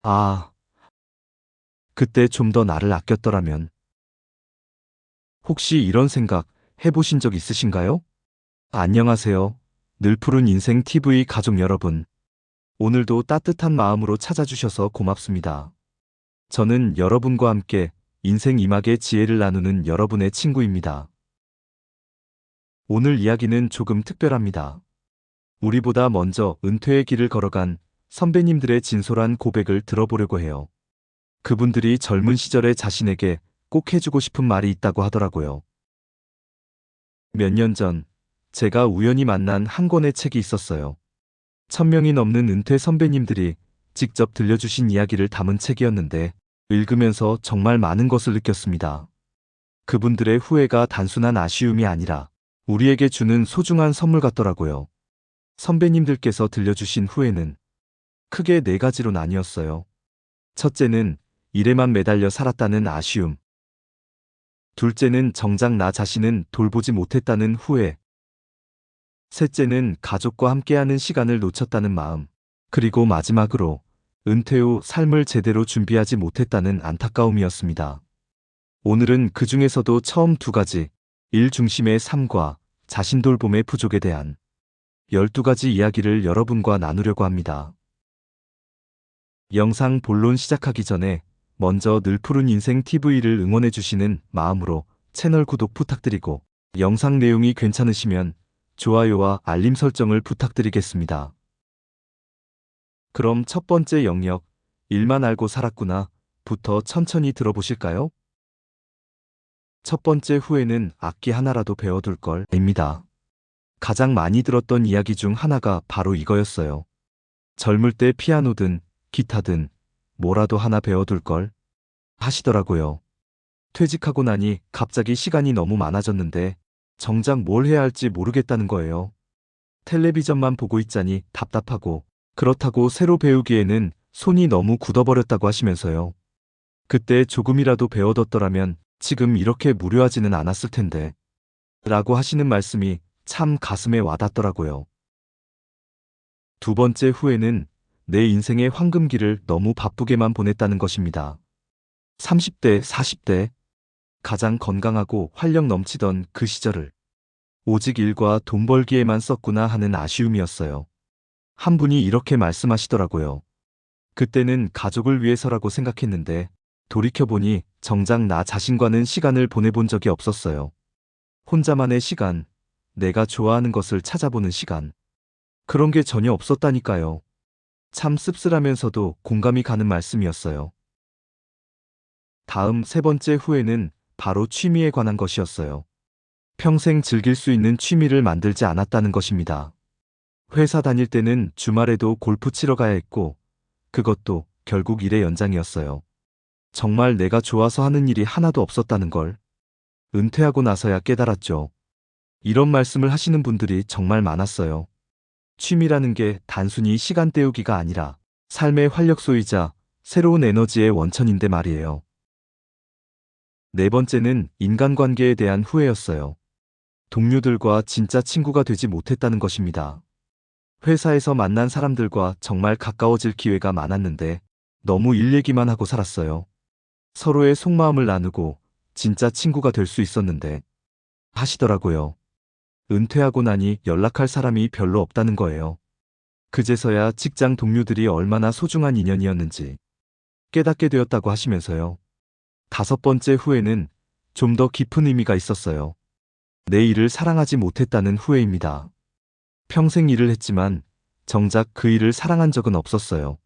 아, 그때 좀 더 나를 아꼈더라면. 혹시 이런 생각 해보신 적 있으신가요? 안녕하세요. 늘푸른 인생 TV 가족 여러분. 오늘도 따뜻한 마음으로 찾아주셔서 고맙습니다. 저는 여러분과 함께 인생 이막의 지혜를 나누는 여러분의 친구입니다. 오늘 이야기는 조금 특별합니다. 우리보다 먼저 은퇴의 길을 걸어간 선배님들의 진솔한 고백을 들어보려고 해요. 그분들이 젊은 시절에 자신에게 꼭 해주고 싶은 말이 있다고 하더라고요. 몇 년 전, 제가 우연히 만난 한 권의 책이 있었어요. 1000명이 넘는 은퇴 선배님들이 직접 들려주신 이야기를 담은 책이었는데, 읽으면서 정말 많은 것을 느꼈습니다. 그분들의 후회가 단순한 아쉬움이 아니라 우리에게 주는 소중한 선물 같더라고요. 선배님들께서 들려주신 후회는 크게 네 가지로 나뉘었어요. 첫째는 일에만 매달려 살았다는 아쉬움. 둘째는 정작 나 자신은 돌보지 못했다는 후회. 셋째는 가족과 함께하는 시간을 놓쳤다는 마음. 그리고 마지막으로 은퇴 후 삶을 제대로 준비하지 못했다는 안타까움이었습니다. 오늘은 그 중에서도 처음 두 가지, 일 중심의 삶과 자신 돌봄의 부족에 대한 12가지 이야기를 여러분과 나누려고 합니다. 영상 본론 시작하기 전에 먼저 늘푸른 인생 TV를 응원해주시는 마음으로 채널 구독 부탁드리고 영상 내용이 괜찮으시면 좋아요와 알림 설정을 부탁드리겠습니다. 그럼 첫 번째 영역, 일만 알고 살았구나 부터 천천히 들어보실까요? 첫 번째 후회는 악기 하나라도 배워둘 걸입니다. 가장 많이 들었던 이야기 중 하나가 바로 이거였어요. 젊을 때 피아노든 기타든 뭐라도 하나 배워둘 걸 하시더라고요. 퇴직하고 나니 갑자기 시간이 너무 많아졌는데 정작 뭘 해야 할지 모르겠다는 거예요. 텔레비전만 보고 있자니 답답하고 그렇다고 새로 배우기에는 손이 너무 굳어버렸다고 하시면서요. 그때 조금이라도 배워뒀더라면 지금 이렇게 무료하지는 않았을 텐데 라고 하시는 말씀이 참 가슴에 와닿더라고요. 두 번째 후회는 내 인생의 황금기를 너무 바쁘게만 보냈다는 것입니다. 30대, 40대 가장 건강하고 활력 넘치던 그 시절을 오직 일과 돈 벌기에만 썼구나 하는 아쉬움이었어요. 한 분이 이렇게 말씀하시더라고요. 그때는 가족을 위해서라고 생각했는데 돌이켜보니 정작 나 자신과는 시간을 보내본 적이 없었어요. 혼자만의 시간, 내가 좋아하는 것을 찾아보는 시간. 그런 게 전혀 없었다니까요. 참 씁쓸하면서도 공감이 가는 말씀이었어요. 다음 세 번째 후회는 바로 취미에 관한 것이었어요. 평생 즐길 수 있는 취미를 만들지 않았다는 것입니다. 회사 다닐 때는 주말에도 골프 치러 가야 했고, 그것도 결국 일의 연장이었어요. 정말 내가 좋아서 하는 일이 하나도 없었다는 걸 은퇴하고 나서야 깨달았죠. 이런 말씀을 하시는 분들이 정말 많았어요. 취미라는 게 단순히 시간 때우기가 아니라 삶의 활력소이자 새로운 에너지의 원천인데 말이에요. 네 번째는 인간관계에 대한 후회였어요. 동료들과 진짜 친구가 되지 못했다는 것입니다. 회사에서 만난 사람들과 정말 가까워질 기회가 많았는데 너무 일 얘기만 하고 살았어요. 서로의 속마음을 나누고 진짜 친구가 될 수 있었는데 하시더라고요. 은퇴하고 나니 연락할 사람이 별로 없다는 거예요. 그제서야 직장 동료들이 얼마나 소중한 인연이었는지 깨닫게 되었다고 하시면서요. 다섯 번째 후회는 좀 더 깊은 의미가 있었어요. 내 일을 사랑하지 못했다는 후회입니다. 평생 일을 했지만 정작 그 일을 사랑한 적은 없었어요.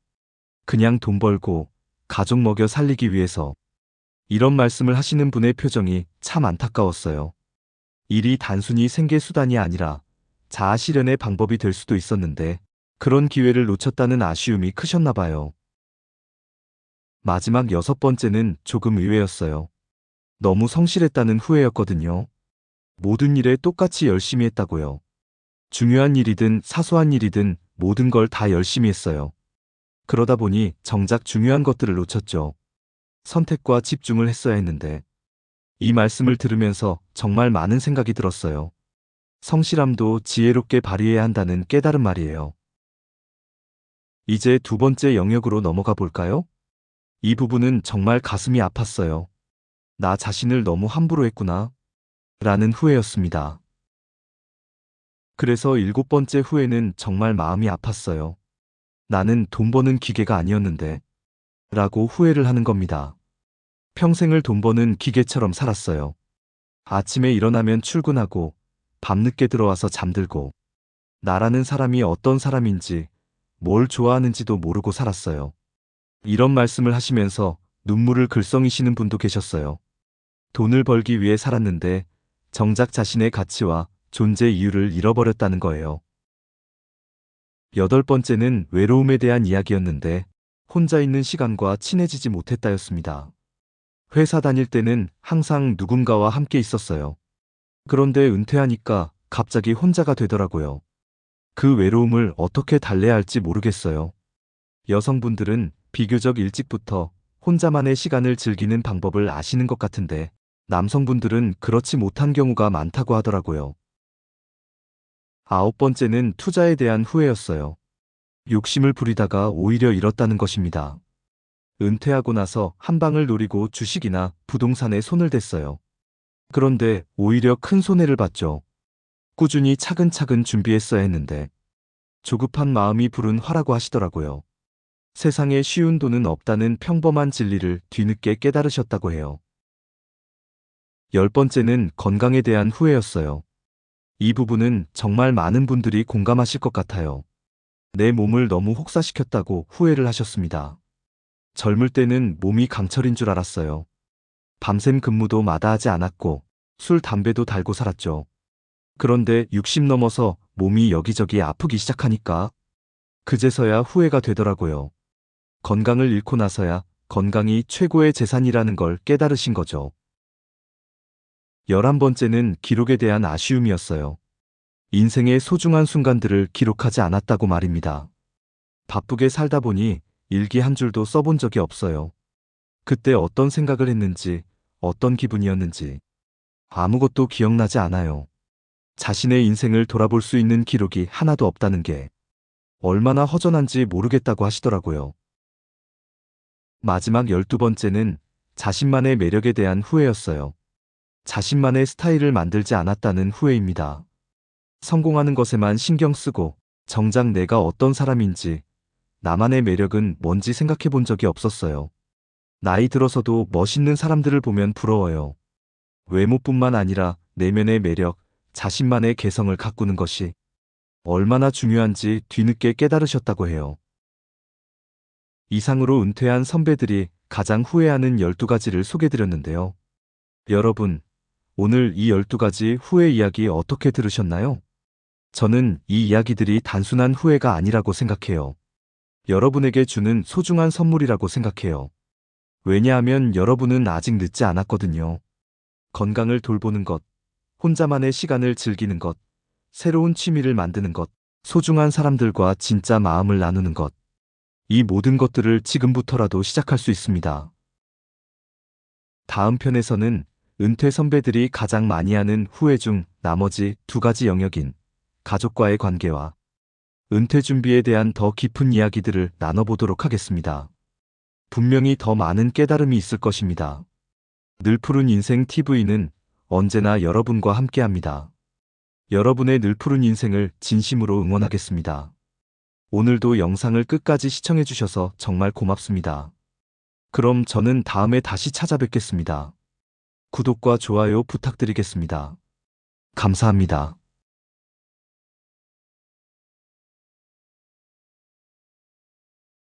그냥 돈 벌고 가족 먹여 살리기 위해서. 이런 말씀을 하시는 분의 표정이 참 안타까웠어요. 일이 단순히 생계 수단이 아니라 자아 실현의 방법이 될 수도 있었는데 그런 기회를 놓쳤다는 아쉬움이 크셨나 봐요. 마지막 여섯 번째는 조금 의외였어요. 너무 성실했다는 후회였거든요. 모든 일에 똑같이 열심히 했다고요. 중요한 일이든 사소한 일이든 모든 걸 다 열심히 했어요. 그러다 보니 정작 중요한 것들을 놓쳤죠. 선택과 집중을 했어야 했는데. 이 말씀을 들으면서 정말 많은 생각이 들었어요. 성실함도 지혜롭게 발휘해야 한다는 깨달은 말이에요. 이제 두 번째 영역으로 넘어가 볼까요? 이 부분은 정말 가슴이 아팠어요. 나 자신을 너무 함부로 했구나. 라는 후회였습니다. 그래서 일곱 번째 후회는 정말 마음이 아팠어요. 나는 돈 버는 기계가 아니었는데. 라고 후회를 하는 겁니다. 평생을 돈 버는 기계처럼 살았어요. 아침에 일어나면 출근하고, 밤늦게 들어와서 잠들고, 나라는 사람이 어떤 사람인지, 뭘 좋아하는지도 모르고 살았어요. 이런 말씀을 하시면서 눈물을 글썽이시는 분도 계셨어요. 돈을 벌기 위해 살았는데 정작 자신의 가치와 존재 이유를 잃어버렸다는 거예요. 여덟 번째는 외로움에 대한 이야기였는데 혼자 있는 시간과 친해지지 못했다였습니다. 회사 다닐 때는 항상 누군가와 함께 있었어요. 그런데 은퇴하니까 갑자기 혼자가 되더라고요. 그 외로움을 어떻게 달래야 할지 모르겠어요. 여성분들은 비교적 일찍부터 혼자만의 시간을 즐기는 방법을 아시는 것 같은데 남성분들은 그렇지 못한 경우가 많다고 하더라고요. 아홉 번째는 투자에 대한 후회였어요. 욕심을 부리다가 오히려 잃었다는 것입니다. 은퇴하고 나서 한 방을 노리고 주식이나 부동산에 손을 댔어요. 그런데 오히려 큰 손해를 봤죠. 꾸준히 차근차근 준비했어야 했는데 조급한 마음이 부른 화라고 하시더라고요. 세상에 쉬운 돈은 없다는 평범한 진리를 뒤늦게 깨달으셨다고 해요. 열 번째는 건강에 대한 후회였어요. 이 부분은 정말 많은 분들이 공감하실 것 같아요. 내 몸을 너무 혹사시켰다고 후회를 하셨습니다. 젊을 때는 몸이 강철인 줄 알았어요. 밤샘 근무도 마다하지 않았고 술, 담배도 달고 살았죠. 그런데 60 넘어서 몸이 여기저기 아프기 시작하니까 그제서야 후회가 되더라고요. 건강을 잃고 나서야 건강이 최고의 재산이라는 걸 깨달으신 거죠. 11번째는 기록에 대한 아쉬움이었어요. 인생의 소중한 순간들을 기록하지 않았다고 말입니다. 바쁘게 살다 보니 일기 한 줄도 써본 적이 없어요. 그때 어떤 생각을 했는지, 어떤 기분이었는지 아무것도 기억나지 않아요. 자신의 인생을 돌아볼 수 있는 기록이 하나도 없다는 게 얼마나 허전한지 모르겠다고 하시더라고요. 마지막 12번째는 자신만의 매력에 대한 후회였어요. 자신만의 스타일을 만들지 않았다는 후회입니다. 성공하는 것에만 신경 쓰고 정작 내가 어떤 사람인지, 나만의 매력은 뭔지 생각해 본 적이 없었어요. 나이 들어서도 멋있는 사람들을 보면 부러워요. 외모뿐만 아니라 내면의 매력, 자신만의 개성을 가꾸는 것이 얼마나 중요한지 뒤늦게 깨달으셨다고 해요. 이상으로 은퇴한 선배들이 가장 후회하는 12가지를 소개드렸는데요. 여러분, 오늘 이 12가지 후회 이야기 어떻게 들으셨나요? 저는 이 이야기들이 단순한 후회가 아니라고 생각해요. 여러분에게 주는 소중한 선물이라고 생각해요. 왜냐하면 여러분은 아직 늦지 않았거든요. 건강을 돌보는 것, 혼자만의 시간을 즐기는 것, 새로운 취미를 만드는 것, 소중한 사람들과 진짜 마음을 나누는 것. 이 모든 것들을 지금부터라도 시작할 수 있습니다. 다음 편에서는 은퇴 선배들이 가장 많이 하는 후회 중 나머지 두 가지 영역인 가족과의 관계와 은퇴 준비에 대한 더 깊은 이야기들을 나눠보도록 하겠습니다. 분명히 더 많은 깨달음이 있을 것입니다. 늘푸른 인생 TV는 언제나 여러분과 함께합니다. 여러분의 늘푸른 인생을 진심으로 응원하겠습니다. 오늘도 영상을 끝까지 시청해주셔서 정말 고맙습니다. 그럼 저는 다음에 다시 찾아뵙겠습니다. 구독과 좋아요 부탁드리겠습니다. 감사합니다.